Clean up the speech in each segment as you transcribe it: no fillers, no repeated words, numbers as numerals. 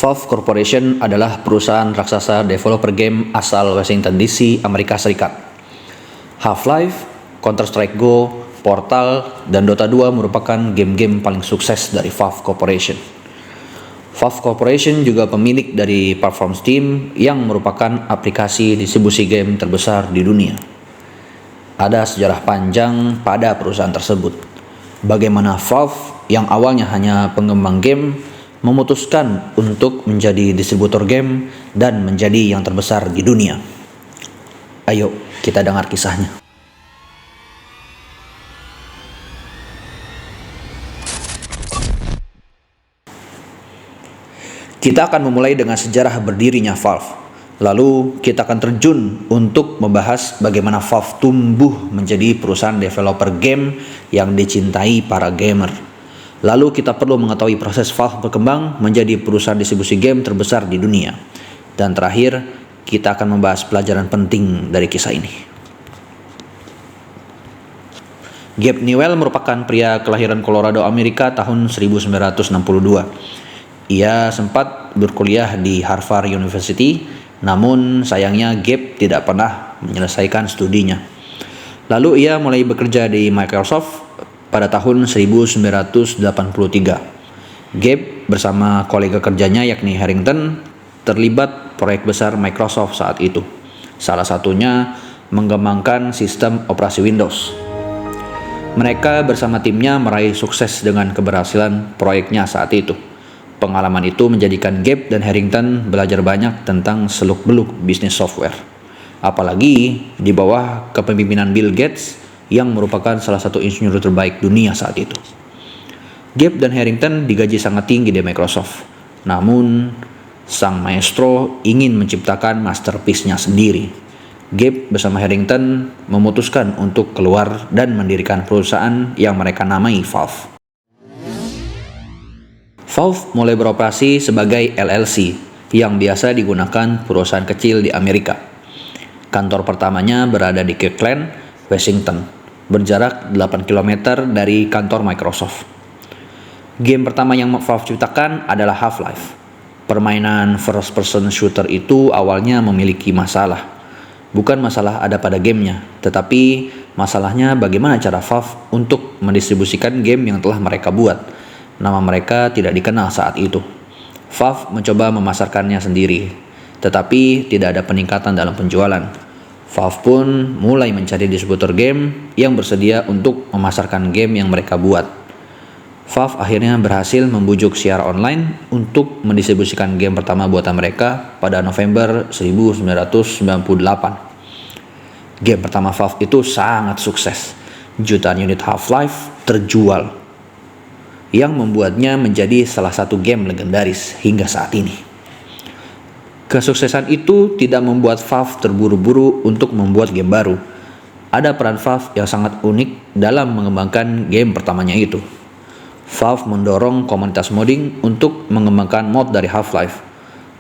Valve Corporation adalah perusahaan raksasa developer game asal Washington DC, Amerika Serikat. Half-Life, Counter-Strike Go, Portal, dan Dota 2 merupakan game-game paling sukses dari Valve Corporation. Valve Corporation juga pemilik dari platform Steam yang merupakan aplikasi distribusi game terbesar di dunia. Ada sejarah panjang pada perusahaan tersebut. Bagaimana Valve yang awalnya hanya pengembang game memutuskan untuk menjadi distributor game dan menjadi yang terbesar di dunia. Ayo kita dengar kisahnya. Kita akan memulai dengan sejarah berdirinya Valve. Lalu kita akan terjun untuk membahas bagaimana Valve tumbuh menjadi perusahaan developer game yang dicintai para gamer. Lalu kita perlu mengetahui proses Valve berkembang menjadi perusahaan distribusi game terbesar di dunia. Dan terakhir, kita akan membahas pelajaran penting dari kisah ini. Gabe Newell merupakan pria kelahiran Colorado, Amerika tahun 1962. Ia sempat berkuliah di Harvard University, namun sayangnya Gabe tidak pernah menyelesaikan studinya. Lalu ia mulai bekerja di Microsoft pada tahun 1983. Gabe bersama kolega kerjanya yakni Harrington terlibat proyek besar Microsoft saat itu. Salah satunya mengembangkan sistem operasi Windows. Mereka bersama timnya meraih sukses dengan keberhasilan proyeknya saat itu. Pengalaman itu menjadikan Gabe dan Harrington belajar banyak tentang seluk-beluk bisnis software. Apalagi di bawah kepemimpinan Bill Gates yang merupakan salah satu insinyur terbaik dunia saat itu. Gabe dan Harrington digaji sangat tinggi di Microsoft. Namun, sang maestro ingin menciptakan masterpiece-nya sendiri. Gabe bersama Harrington memutuskan untuk keluar dan mendirikan perusahaan yang mereka namai Valve. Valve mulai beroperasi sebagai LLC yang biasa digunakan perusahaan kecil di Amerika. Kantor pertamanya berada di Kirkland, Washington, berjarak 8 km dari kantor Microsoft. Game pertama yang Valve ciptakan adalah Half-Life. Permainan first person shooter itu awalnya memiliki masalah. Bukan masalah ada pada gamenya, tetapi masalahnya bagaimana cara Valve untuk mendistribusikan game yang telah mereka buat. Nama mereka tidak dikenal saat itu. Valve mencoba memasarkannya sendiri, tetapi tidak ada peningkatan dalam penjualan. Valve pun mulai mencari distributor game yang bersedia untuk memasarkan game yang mereka buat. Valve akhirnya berhasil membujuk Sierra Online untuk mendistribusikan game pertama buatan mereka pada November 1998. Game pertama Valve itu sangat sukses. Jutaan unit Half-Life terjual, yang membuatnya menjadi salah satu game legendaris hingga saat ini. Kesuksesan itu tidak membuat Valve terburu-buru untuk membuat game baru. Ada peran Valve yang sangat unik dalam mengembangkan game pertamanya itu. Valve mendorong komunitas modding untuk mengembangkan mod dari Half-Life.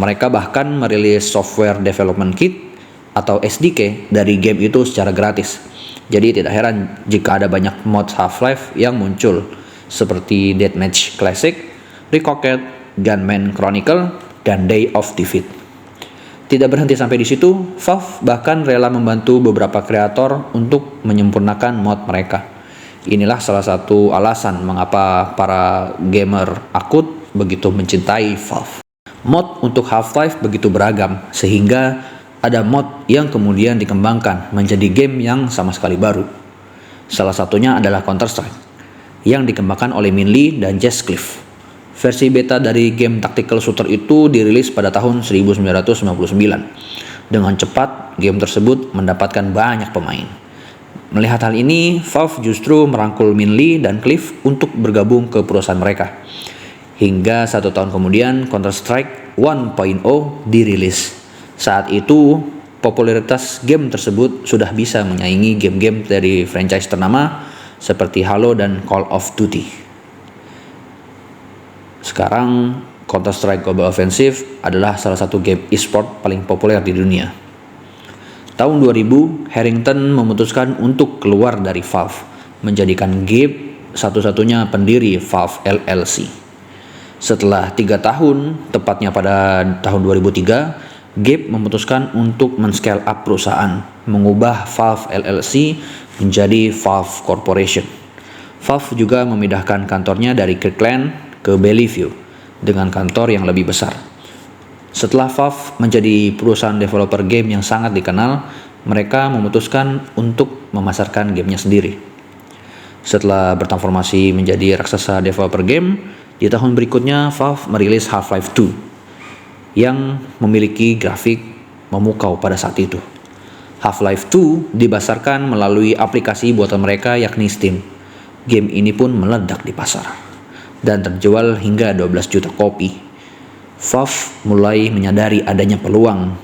Mereka bahkan merilis software development kit atau SDK dari game itu secara gratis. Jadi tidak heran jika ada banyak mod Half-Life yang muncul, seperti Deathmatch Classic, Recocked, Gunman Chronicle, dan Day of Defeat. Tidak berhenti sampai di situ, Valve bahkan rela membantu beberapa kreator untuk menyempurnakan mod mereka. Inilah salah satu alasan mengapa para gamer akut begitu mencintai Valve. Mod untuk Half-Life begitu beragam, sehingga ada mod yang kemudian dikembangkan menjadi game yang sama sekali baru. Salah satunya adalah Counter-Strike, yang dikembangkan oleh Min Lee dan Jess Cliff. Versi beta dari game tactical shooter itu dirilis pada tahun 1999. Dengan cepat, game tersebut mendapatkan banyak pemain. Melihat hal ini, Valve justru merangkul Min Lee dan Cliff untuk bergabung ke perusahaan mereka. Hingga 1 tahun kemudian, Counter-Strike 1.0 dirilis. Saat itu, popularitas game tersebut sudah bisa menyaingi game-game dari franchise ternama seperti Halo dan Call of Duty. Sekarang, Counter-Strike Global Offensive adalah salah satu game e-sport paling populer di dunia. Tahun 2000, Harrington memutuskan untuk keluar dari Valve, menjadikan Gabe satu-satunya pendiri Valve LLC. Setelah 3 tahun, tepatnya pada tahun 2003, Gabe memutuskan untuk men-scale up perusahaan, mengubah Valve LLC menjadi Valve Corporation. Valve juga memindahkan kantornya dari Kirkland ke Bellevue dengan kantor yang lebih besar. Setelah Valve menjadi perusahaan developer game yang sangat dikenal, mereka memutuskan untuk memasarkan gamenya sendiri. Setelah bertransformasi menjadi raksasa developer game, di tahun berikutnya Valve merilis Half-Life 2 yang memiliki grafik memukau pada saat itu. Half-Life 2 dibasarkan melalui aplikasi buatan mereka yakni Steam. Game ini pun meledak di pasar dan terjual hingga 12 juta kopi. Valve mulai menyadari adanya peluang.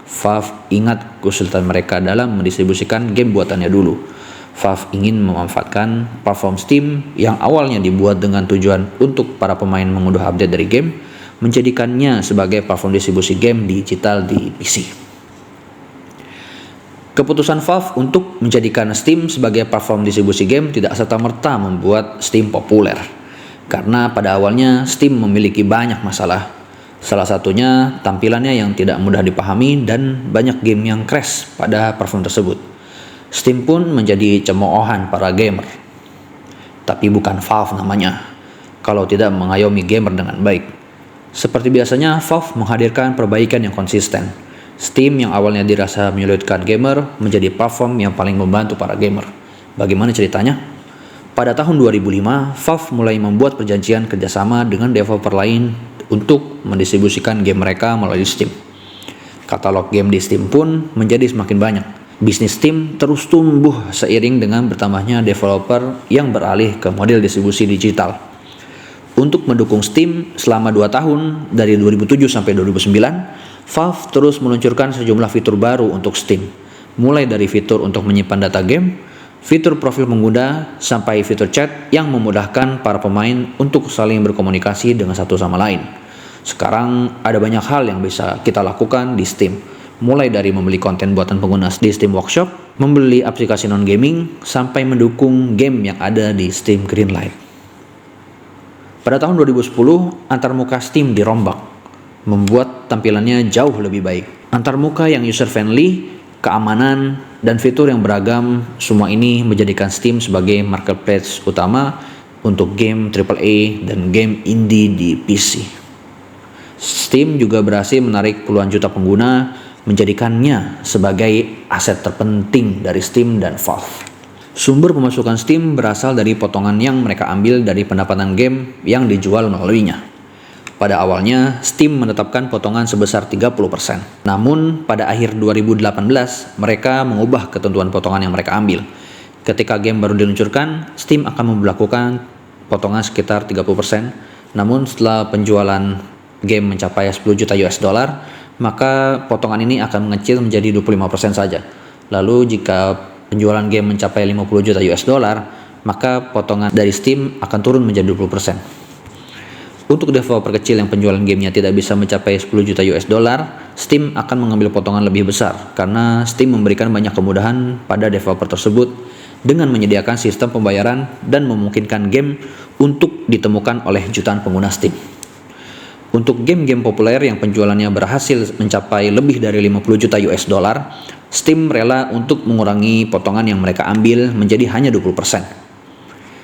Valve ingat kesulitan mereka dalam mendistribusikan game buatannya dulu. Valve ingin memanfaatkan platform Steam yang awalnya dibuat dengan tujuan untuk para pemain mengunduh update dari game, menjadikannya sebagai platform distribusi game digital di PC. Keputusan Valve untuk menjadikan Steam sebagai platform distribusi game tidak serta-merta membuat Steam populer. Karena pada awalnya Steam memiliki banyak masalah. Salah satunya tampilannya yang tidak mudah dipahami dan banyak game yang crash pada platform tersebut. Steam pun menjadi cemoohan para gamer. Tapi bukan Valve namanya, kalau tidak mengayomi gamer dengan baik. Seperti biasanya, Valve menghadirkan perbaikan yang konsisten. Steam yang awalnya dirasa menyulitkan gamer menjadi platform yang paling membantu para gamer. Bagaimana ceritanya? Pada tahun 2005, Valve mulai membuat perjanjian kerjasama dengan developer lain untuk mendistribusikan game mereka melalui Steam. Katalog game di Steam pun menjadi semakin banyak. Bisnis Steam terus tumbuh seiring dengan bertambahnya developer yang beralih ke model distribusi digital. Untuk mendukung Steam selama 2 tahun, dari 2007 sampai 2009, Valve terus meluncurkan sejumlah fitur baru untuk Steam, mulai dari fitur untuk menyimpan data game, fitur profil pengguna, sampai fitur chat yang memudahkan para pemain untuk saling berkomunikasi dengan satu sama lain. Sekarang ada banyak hal yang bisa kita lakukan di Steam, mulai dari membeli konten buatan pengguna di Steam Workshop, membeli aplikasi non-gaming, sampai mendukung game yang ada di Steam Greenlight. Pada tahun 2010, antarmuka Steam dirombak, membuat tampilannya jauh lebih baik. Antarmuka yang user-friendly, keamanan, dan fitur yang beragam, semua ini menjadikan Steam sebagai marketplace utama untuk game AAA dan game indie di PC. Steam juga berhasil menarik puluhan juta pengguna, menjadikannya sebagai aset terpenting dari Steam dan Valve. Sumber pemasukan Steam berasal dari potongan yang mereka ambil dari pendapatan game yang dijual melaluinya. Pada awalnya, Steam menetapkan potongan sebesar 30%. Namun, pada akhir 2018, mereka mengubah ketentuan potongan yang mereka ambil. Ketika game baru diluncurkan, Steam akan memberlakukan potongan sekitar 30%. Namun, setelah penjualan game mencapai 10 juta US dollar, maka potongan ini akan mengecil menjadi 25% saja. Lalu, jika penjualan game mencapai 50 juta US dollar, maka potongan dari Steam akan turun menjadi 20%. Untuk developer kecil yang penjualan gamenya tidak bisa mencapai 10 juta US dollar, Steam akan mengambil potongan lebih besar karena Steam memberikan banyak kemudahan pada developer tersebut dengan menyediakan sistem pembayaran dan memungkinkan game untuk ditemukan oleh jutaan pengguna Steam. Untuk game-game populer yang penjualannya berhasil mencapai lebih dari 50 juta US dollar, Steam rela untuk mengurangi potongan yang mereka ambil menjadi hanya 20%.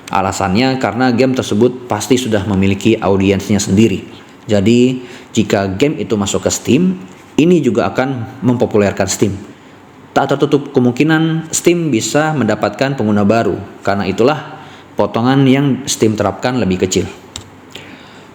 Alasannya karena game tersebut pasti sudah memiliki audiensnya sendiri. Jadi, jika game itu masuk ke Steam, ini juga akan mempopulerkan Steam. Tak tertutup kemungkinan Steam bisa mendapatkan pengguna baru, karena itulah potongan yang Steam terapkan lebih kecil.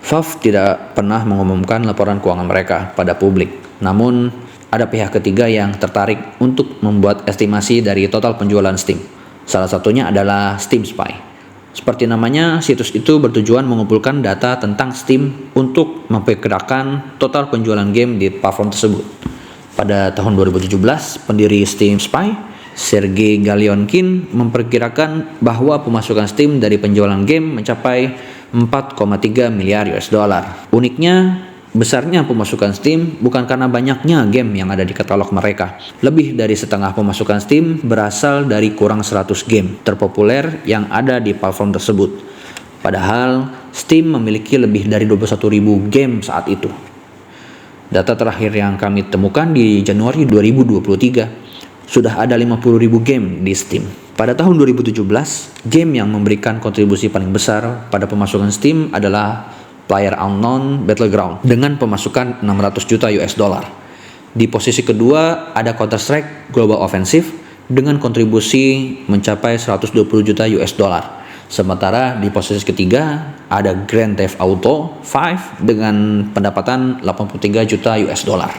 Valve tidak pernah mengumumkan laporan keuangan mereka pada publik, namun ada pihak ketiga yang tertarik untuk membuat estimasi dari total penjualan Steam. Salah satunya adalah Steam Spy. Seperti namanya, situs itu bertujuan mengumpulkan data tentang Steam untuk memperkirakan total penjualan game di platform tersebut. Pada tahun 2017, pendiri Steam Spy, Sergey Galionkin, memperkirakan bahwa pemasukan Steam dari penjualan game mencapai 4,3 miliar US dollar. Uniknya, besarnya pemasukan Steam bukan karena banyaknya game yang ada di katalog mereka. Lebih dari setengah pemasukan Steam berasal dari kurang 100 game terpopuler yang ada di platform tersebut. Padahal Steam memiliki lebih dari 21.000 game saat itu. Data terakhir yang kami temukan di Januari 2023, sudah ada 50.000 game di Steam. Pada tahun 2017, game yang memberikan kontribusi paling besar pada pemasukan Steam adalah PlayerUnknown Battleground dengan pemasukan 600 juta US dollar. Di posisi kedua ada Counter-Strike Global Offensive dengan kontribusi mencapai 120 juta US dollar. Sementara di posisi ketiga ada Grand Theft Auto 5 dengan pendapatan 83 juta US dollar.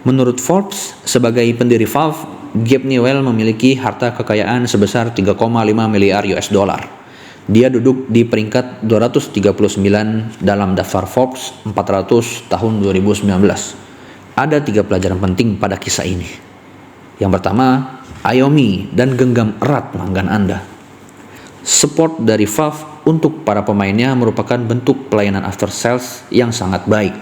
Menurut Forbes, sebagai pendiri Valve, Gabe Newell memiliki harta kekayaan sebesar 3,5 miliar US dollar. Dia duduk di peringkat 239 dalam daftar Forbes 400 tahun 2019. Ada 3 pelajaran penting pada kisah ini. Yang pertama, ayomi dan genggam erat pelanggan Anda. Support dari Valve untuk para pemainnya merupakan bentuk pelayanan after sales yang sangat baik.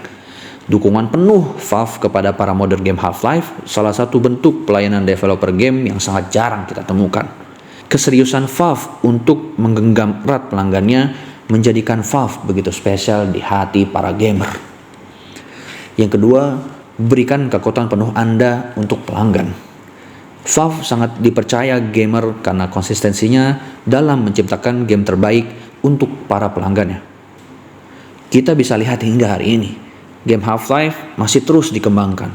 Dukungan penuh Valve kepada para modder game Half-Life salah satu bentuk pelayanan developer game yang sangat jarang kita temukan. Keseriusan Valve untuk menggenggam erat pelanggannya menjadikan Valve begitu spesial di hati para gamer. Yang kedua, berikan kekuatan penuh Anda untuk pelanggan. Valve sangat dipercaya gamer karena konsistensinya dalam menciptakan game terbaik untuk para pelanggannya. Kita bisa lihat hingga hari ini, game Half-Life masih terus dikembangkan.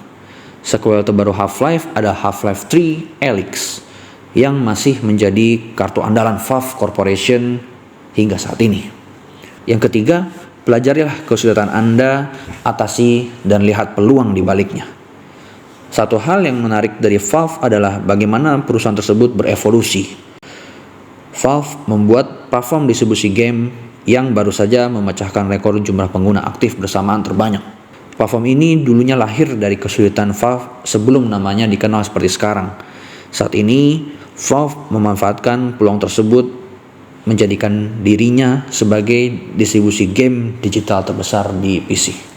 Sequel terbaru Half-Life ada Half-Life 3 Alyx yang masih menjadi kartu andalan Valve Corporation hingga saat ini. Yang ketiga, pelajarilah kesulitan Anda, atasi dan lihat peluang di baliknya. Satu hal yang menarik dari Valve adalah bagaimana perusahaan tersebut berevolusi. Valve membuat platform distribusi game yang baru saja memecahkan rekor jumlah pengguna aktif bersamaan terbanyak. Platform ini dulunya lahir dari kesulitan Valve sebelum namanya dikenal seperti sekarang. Saat ini, Valve memanfaatkan peluang tersebut menjadikan dirinya sebagai distribusi game digital terbesar di PC.